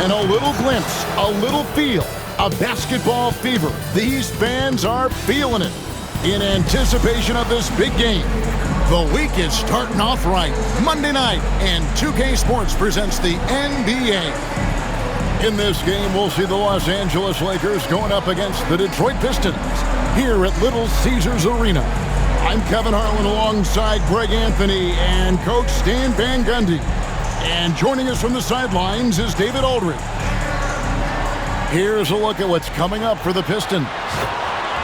And a little glimpse, a little feel of basketball fever. These fans are feeling it in anticipation of this big game. The week is starting off right. Monday night, and 2K Sports presents the NBA. In this game, we'll see the Los Angeles Lakers going up against the Detroit Pistons here at Little Caesars Arena. I'm Kevin Harlan alongside Greg Anthony and Coach Stan Van Gundy. And joining us from the sidelines is David Aldridge. Here's a look at what's coming up for the Pistons.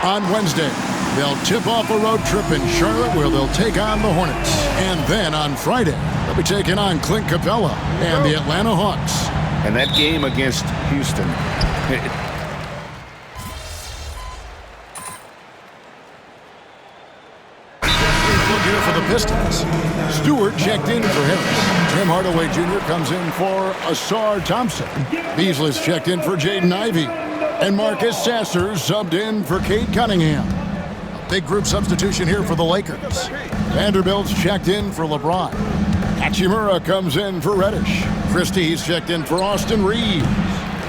On Wednesday, they'll tip off a road trip in Charlotte where they'll take on the Hornets. And then on Friday, they'll be taking on Clint Capella and the Atlanta Hawks. And that game against Houston. Look here for the Pistons. Stewart checked in for Harris. Tim Hardaway Jr. comes in for Asar Thompson. Beasley's checked in for Jaden Ivey. And Marcus Sasser subbed in for Cade Cunningham. A big group substitution here for the Lakers. Vanderbilt's checked in for LeBron. Hachimura comes in for Reddish. Christie's checked in for Austin Reeves.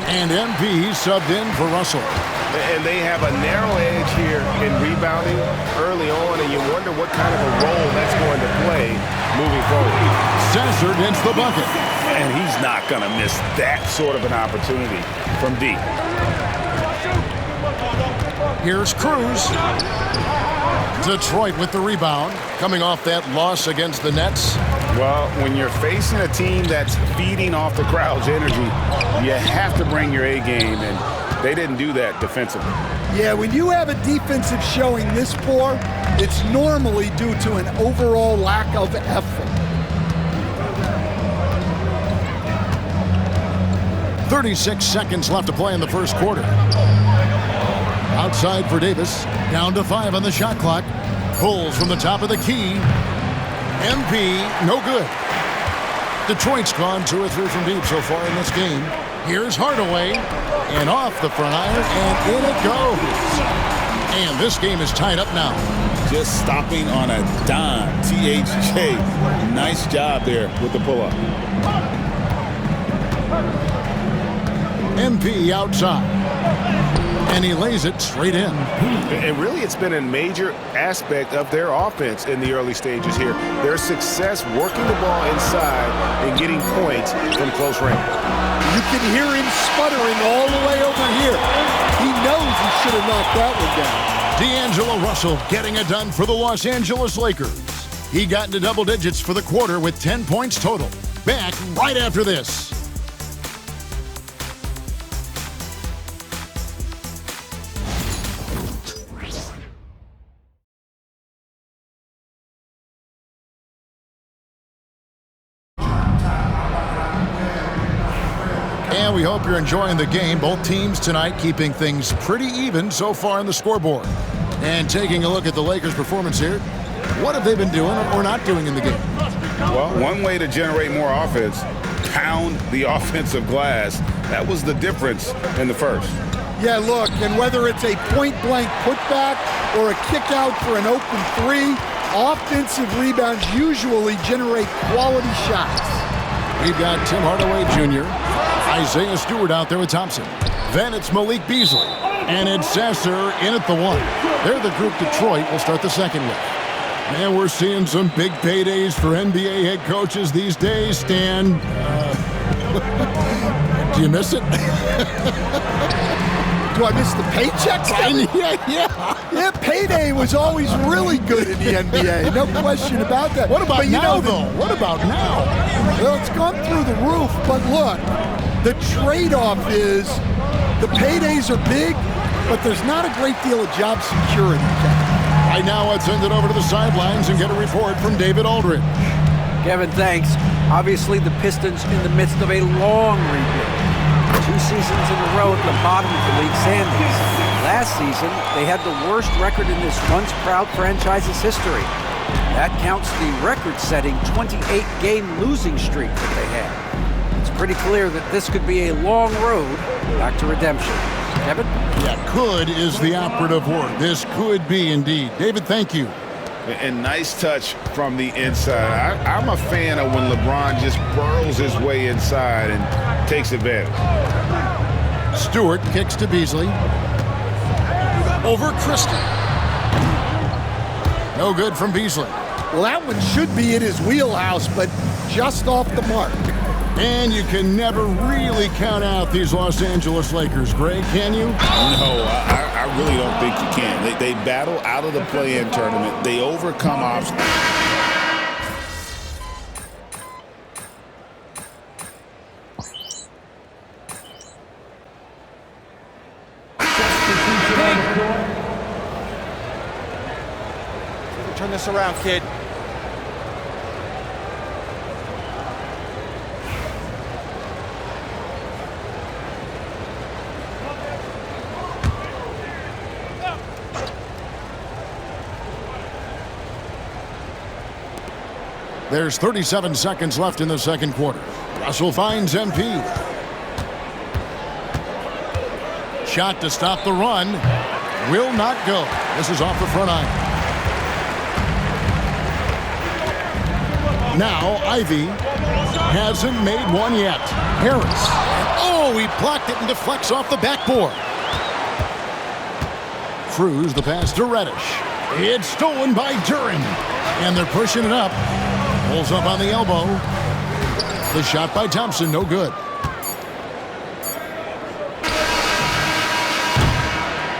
And MP subbed in for Russell. And they have a narrow edge here in rebounding early on, and you wonder what kind of a role that's going to play moving forward. Sasser gets the bucket. And he's not going to miss that sort of an opportunity from deep. Here's Cruz. Detroit with the rebound, coming off that loss against the Nets. Well, when you're facing a team that's feeding off the crowd's energy, you have to bring your A game, and they didn't do that defensively. Yeah, when you have a defensive showing this poor, it's normally due to an overall lack of effort. 36 seconds left to play in the first quarter. Outside for Davis, down to 5 on the shot clock. Pulls from the top of the key. MP, no good. Detroit's gone 2 or 3 from deep so far in this game. Here's Hardaway, and off the front iron, and in it goes. And this game is tied up now. Just stopping on a dime. THJ, nice job there with the pull-up. MP outside. And he lays it straight in. And really, it's been a major aspect of their offense in the early stages here. Their success working the ball inside and getting points from close range. You can hear him sputtering all the way over here. He knows he should have knocked that one down. D'Angelo Russell getting it done for the Los Angeles Lakers. He got into double digits for the quarter with 10 points total. Back right after this. And we hope you're enjoying the game. Both teams tonight keeping things pretty even so far on the scoreboard. And taking a look at the Lakers' performance here, what have they been doing or not doing in the game? Well, one way to generate more offense, pound the offensive glass. That was the difference in the first. Yeah, look, and whether it's a point-blank putback or a kick-out for an open 3, offensive rebounds usually generate quality shots. We've got Tim Hardaway Jr., Isaiah Stewart out there with Thompson. Then it's Malik Beasley. And it's Sasser in at the 1. They're the group Detroit will start the second with. And we're seeing some big paydays for NBA head coaches these days, Stan. Do you miss it? Do I miss the paychecks? Yeah, payday was always really good in the NBA. No question about that. What about now, though? What about now? Well, it's gone through the roof, but look, the trade-off is the paydays are big, but there's not a great deal of job security. Right now, let's send it over to the sidelines and get a report from David Aldridge. Kevin, thanks. Obviously, the Pistons in the midst of a long rebuild. 2 seasons in a row at the bottom of the league standings. Last season, they had the worst record in this once-proud franchise's history. That counts the record-setting 28-game losing streak that they had. It's pretty clear that this could be a long road back to redemption. Kevin? Yeah, could is the operative word. This could be indeed. David, thank you. And nice touch from the inside. I'm a fan of when LeBron just burrows his way inside and takes advantage. Stewart kicks to Beasley. Over Christie. No good from Beasley. Well, that one should be in his wheelhouse, but just off the mark. And you can never really count out these Los Angeles Lakers, Greg, can you? No, I really don't think you can. They battle out of the play-in tournament. They overcome obstacles. Turn this around, kid. There's 37 seconds left in the second quarter. Russell finds MP. Shot to stop the run. Will not go. This is off the front iron. Now Ivy hasn't made one yet. Harris. Oh, he blocked it and deflects off the backboard. Cruz the pass to Reddish. It's stolen by Duran. And they're pushing it up. Pulls up on the elbow. The shot by Thompson, no good.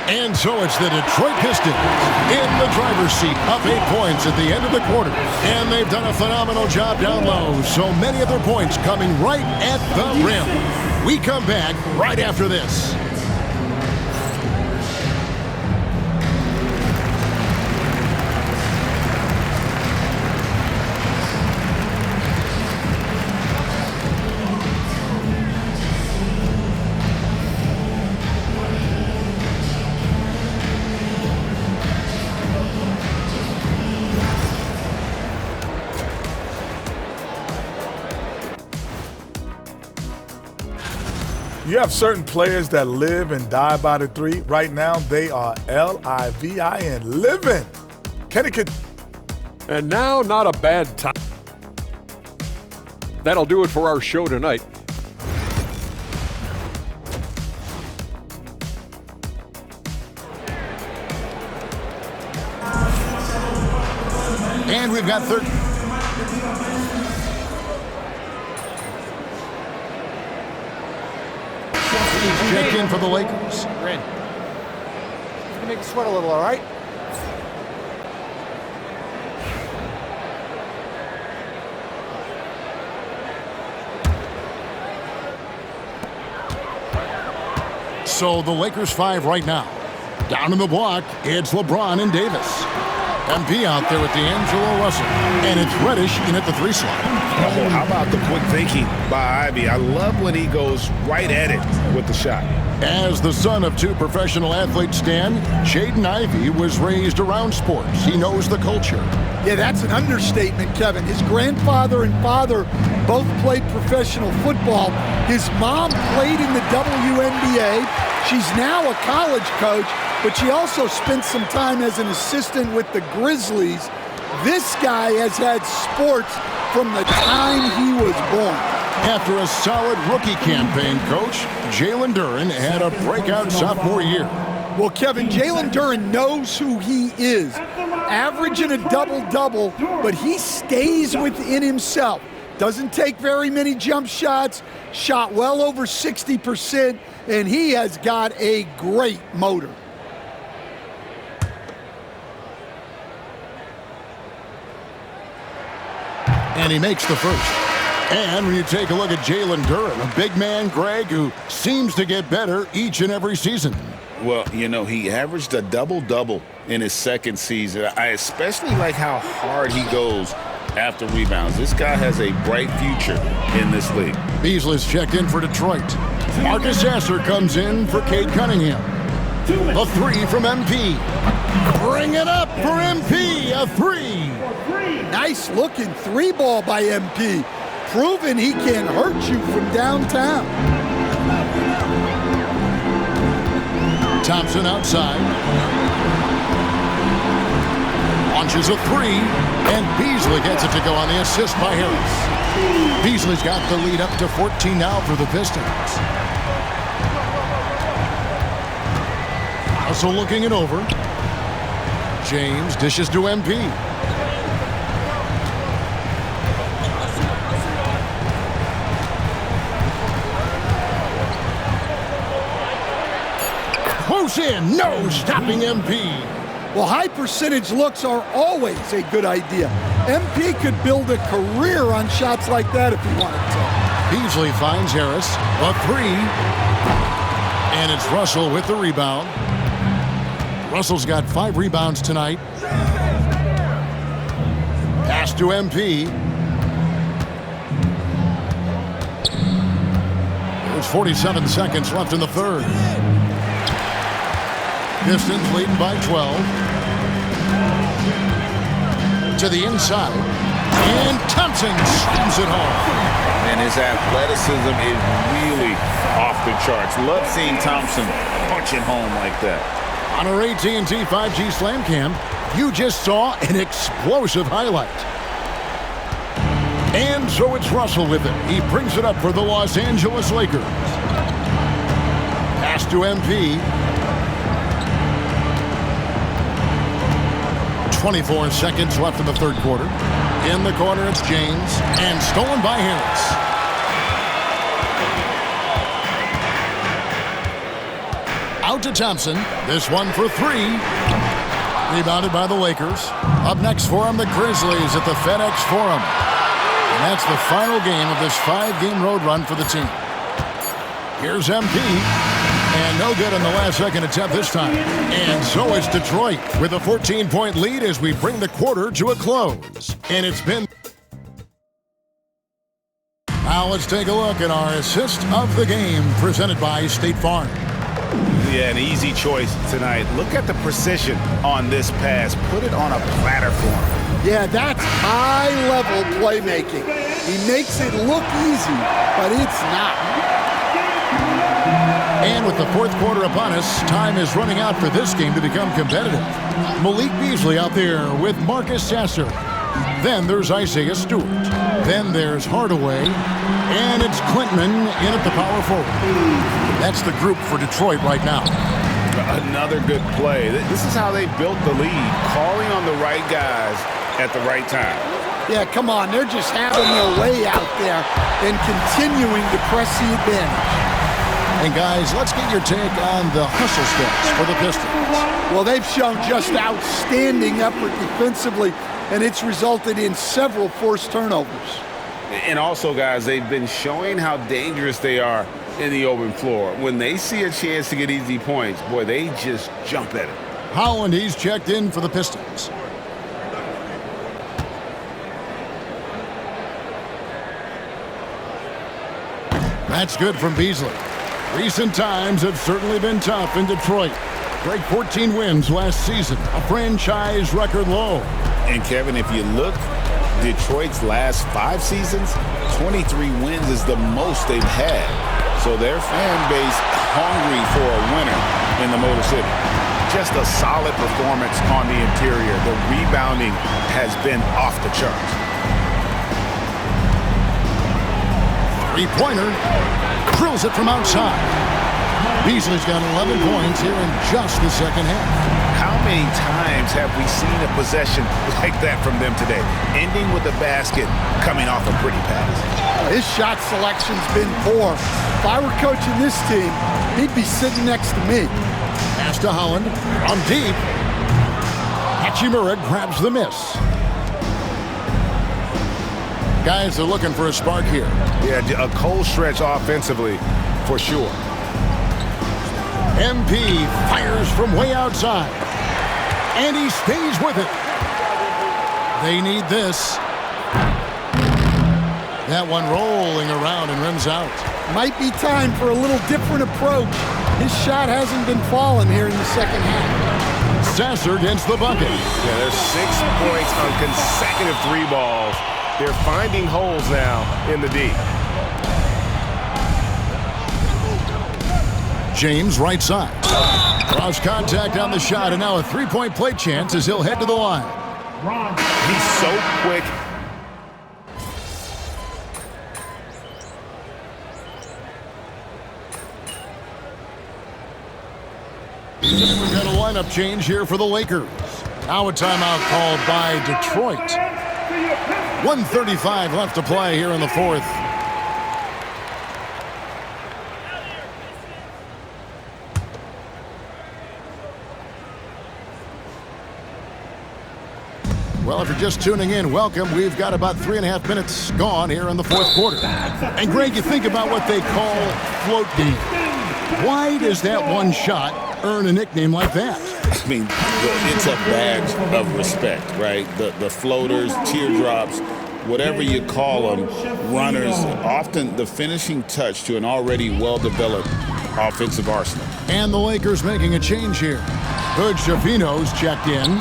And so it's the Detroit Pistons in the driver's seat, up 8 points at the end of the quarter. And they've done a phenomenal job down low. So many of their points coming right at the rim. We come back right after this. You have certain players that live and die by the three. Right now, they are L-I-V-I-N, living. Kenny could. And now, not a bad time. That'll do it for our show tonight. And we've got 30. Check in for the Lakers. We're in. Gonna make you sweat a little, all right? So the Lakers 5 right now. Down in the block, it's LeBron and Davis. MP out there with D'Angelo Russell. And it's Reddish in at the 3 slot. Oh, how about the quick thinking by Ivy? I love when he goes right at it with the shot. As the son of 2 professional athletes, Stan, Jaden Ivey was raised around sports. He knows the culture. Yeah, that's an understatement, Kevin. His grandfather and father both played professional football. His mom played in the WNBA. She's now a college coach, but she also spent some time as an assistant with the Grizzlies. This guy has had sports from the time he was born. After a solid rookie campaign, Coach, Jalen Duran had a breakout sophomore year. Well, Kevin, Jalen Duran knows who he is. Averaging a double-double, but he stays within himself. Doesn't take very many jump shots, shot well over 60%, and he has got a great motor. And he makes the first. And when you take a look at Jalen Duran, a big man, Greg, who seems to get better each and every season. Well, you know, he averaged a double-double in his second season. I especially like how hard he goes after rebounds. This guy has a bright future in this league. Beasley's checked in for Detroit. Marcus Sasser comes in for Cade Cunningham. A 3 from MP. Bring it up for MP, a 3. Nice looking 3 ball by MP. Proving he can hurt you from downtown. Thompson outside. Launches a three, and Beasley gets it to go on the assist by Harris. Beasley's got the lead up to 14 now for the Pistons. Also looking it over. James dishes to MP. Close in, no stopping MP. Well, high percentage looks are always a good idea. MP could build a career on shots like that if he wanted to. Beasley finds Harris, a three. And it's Russell with the rebound. Russell's got 5 rebounds tonight. Pass to MP. There's 47 seconds left in the third. Pistons leading by 12. To the inside. And Thompson slams it home. And his athleticism is really off the charts. Love seeing Thompson punching home like that. On our AT&T 5G Slam Cam, you just saw an explosive highlight. And so it's Russell with it. He brings it up for the Los Angeles Lakers. Pass to MP. 24 seconds left in the third quarter. In the corner, it's James. And stolen by Harris. Out to Thompson. This one for 3. Rebounded by the Lakers. Up next for them, the Grizzlies at the FedEx Forum. And that's the final game of this 5-game road run for the team. Here's MP. And no good on the last second attempt this time. And so it's Detroit with a 14-point lead as we bring the quarter to a close. And it's been... Now let's take a look at our assist of the game presented by State Farm. Yeah, an easy choice tonight. Look at the precision on this pass. Put it on a platter for him. Yeah, that's high-level playmaking. He makes it look easy, but it's not. And with the fourth quarter upon us, time is running out for this game to become competitive. Malik Beasley out there with Marcus Sasser. Then there's Isaiah Stewart. Then there's Hardaway. And it's Clinton in at the power forward. That's the group for Detroit right now. Another good play. This is how they built the lead, calling on the right guys at the right time. Yeah, come on. They're just having their way out there and continuing to press the advantage. And guys, let's get your take on the hustle steps for the Pistons. Well, they've shown just outstanding effort defensively, and it's resulted in several forced turnovers. And also, guys, they've been showing how dangerous they are in the open floor. When they see a chance to get easy points, boy, they just jump at it. Holland, he's checked in for the Pistons. That's good from Beasley. Recent times have certainly been tough in Detroit. Great 14 wins last season, a franchise record low. And Kevin, if you look, Detroit's last 5 seasons, 23 wins is the most they've had. So their fan base hungry for a winner in the Motor City. Just a solid performance on the interior. The rebounding has been off the charts. Three-pointer, drills it from outside. Beasley's got 11 points here in just the second half. How many times have we seen a possession like that from them today? Ending with a basket, coming off a pretty pass. His shot selection's been poor. If I were coaching this team, he'd be sitting next to me. Pass to Holland, on deep. Hachimura grabs the miss. Guys are looking for a spark here. Yeah, a cold stretch offensively, for sure. MP fires from way outside. And he stays with it. They need this. That one rolling around and rims out. Might be time for a little different approach. His shot hasn't been falling here in the second half. Sasser against the bucket. Yeah, there's 6 points on consecutive 3 balls. They're finding holes now in the D. James right side. Cross contact on the shot, and now a 3-point play chance as he'll head to the line. He's so quick. We've got a lineup change here for the Lakers. Now a timeout called by Detroit. 1:35 left to play here in the fourth. Well, if you're just tuning in, welcome. We've got about 3.5 minutes gone here in the fourth quarter. And Greg, you think about what they call float game. Why does that one shot earn a nickname like that? I mean, it's a badge of respect, right? The floaters, teardrops, whatever you call them, runners, often the finishing touch to an already well-developed offensive arsenal. And the Lakers making a change here. Good Javino's checked in.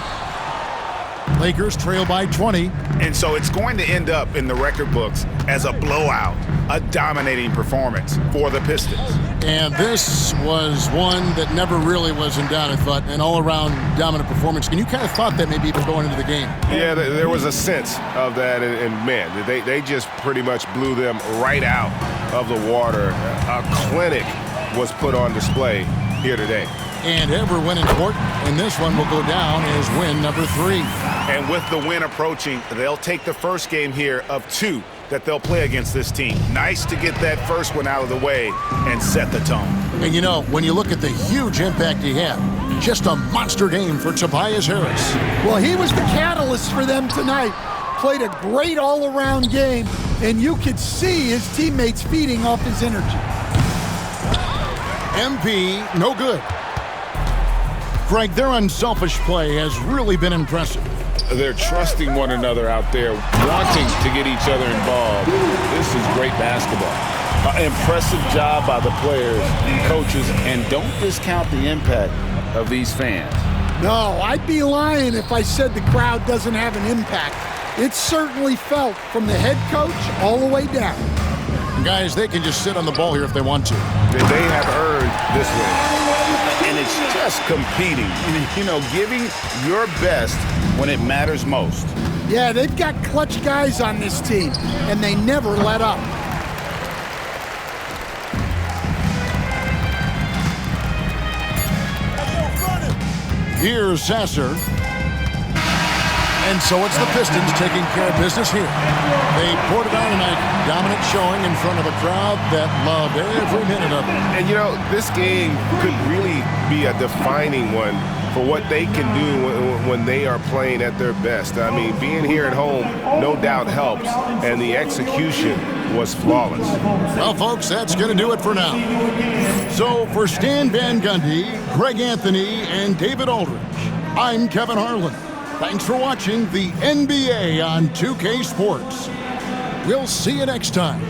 Lakers trail by 20. And so it's going to end up in the record books as a blowout, a dominating performance for the Pistons. And this was one that never really was in doubt, I thought, an all-around dominant performance. And you kind of thought that maybe even going into the game. Yeah, there was a sense of that, and man, they just pretty much blew them right out of the water. A clinic was put on display here today. And ever win in court, and this one will go down as win number 3. And with the win approaching, they'll take the first game here of 2 that they'll play against this team. Nice to get that first one out of the way and set the tone. And you know, when you look at the huge impact he had, just a monster game for Tobias Harris. Well, he was the catalyst for them tonight. Played a great all-around game, and you could see his teammates feeding off his energy. MP, no good. Greg, their unselfish play has really been impressive. They're trusting one another out there, wanting to get each other involved. This is great basketball. Impressive job by the players, coaches, and don't discount the impact of these fans. No, I'd be lying if I said the crowd doesn't have an impact. It's certainly felt from the head coach all the way down. And guys, they can just sit on the ball here if they want to. They have earned this win. And it's just competing, you know, giving your best when it matters most. Yeah, they've got clutch guys on this team, and they never let up. Here's Sasser. And so it's the Pistons taking care of business here. They poured it on tonight, dominant showing in front of a crowd that loved every minute of it. And, you know, this game could really be a defining one for what they can do when they are playing at their best. I mean, being here at home no doubt helps, and the execution was flawless. Well, folks, that's going to do it for now. So for Stan Van Gundy, Greg Anthony, and David Aldridge, I'm Kevin Harlan. Thanks for watching the NBA on 2K Sports. We'll see you next time.